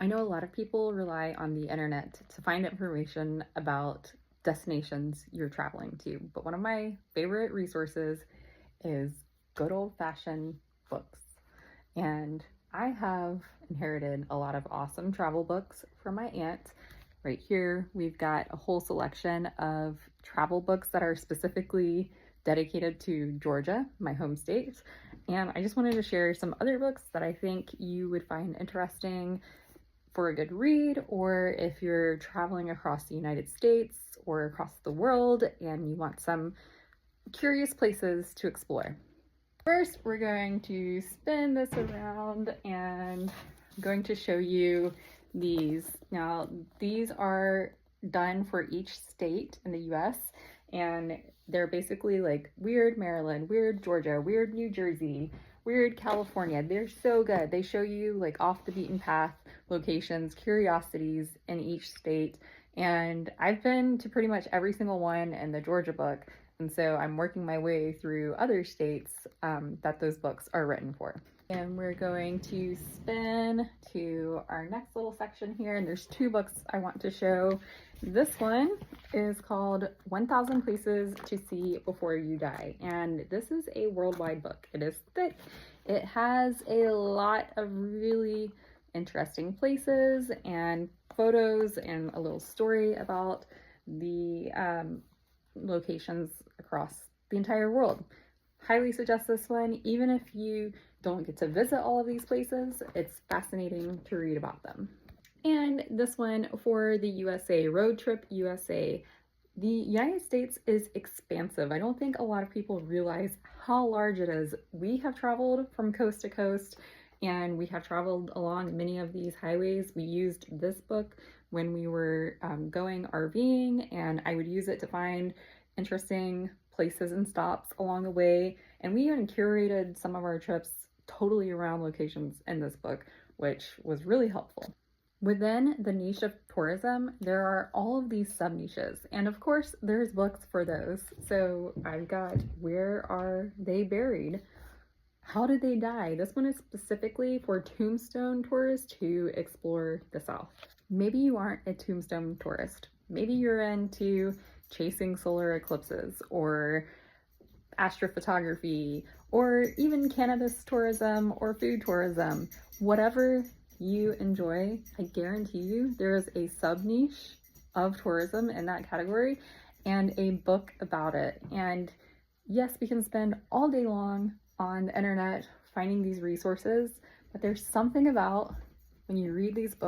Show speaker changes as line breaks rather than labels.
I know a lot of people rely on the internet to find information about destinations you're traveling to, but one of my favorite resources is good old fashioned books. And I have inherited a lot of awesome travel books from my aunt. Right here, we've got a whole selection of travel books that are specifically dedicated to Georgia, my home state. And I just wanted to share some other books that I think you would find interesting for a good read, or if you're traveling across the United States or across the world and you want some curious places to explore. First, we're going to spin this around and I'm going to show you these. Now, these are done for each state in the US, and they're basically like weird Maryland, weird Georgia, weird New Jersey, weird California. They're so good. They show you like off the beaten path locations, curiosities in each state. And I've been to pretty much every single one in the Georgia book. And so I'm working my way through other states that those books are written for. And we're going to spin to our next little section here. And there's two books I want to show. This one is called 1000 Places to See Before You Die. And this is a worldwide book. It is thick. It has a lot of really interesting places and photos and a little story about the locations across the entire world. Highly suggest this one, even if you don't get to visit all of these places. It's fascinating to read about them. And this one for the USA, Road Trip USA. The United States is expansive. I don't think a lot of people realize how large it is. We have traveled from coast to coast and we have traveled along many of these highways. We used this book when we were going RVing, and I would use it to find interesting places and stops along the way. And we even curated some of our trips totally around locations in this book, which was really helpful. Within the niche of tourism, there are all of these sub niches, and of course there's books for those. So I've got Where Are They Buried? How Did They Die? This one is specifically for tombstone tourists who explore the South. Maybe you aren't a tombstone tourist. Maybe you're into chasing solar eclipses or astrophotography or even cannabis tourism or food tourism. Whatever you enjoy, I guarantee you there is a sub niche of tourism in that category and a book about it. And yes, we can spend all day long on the internet finding these resources, but there's something about when you read these books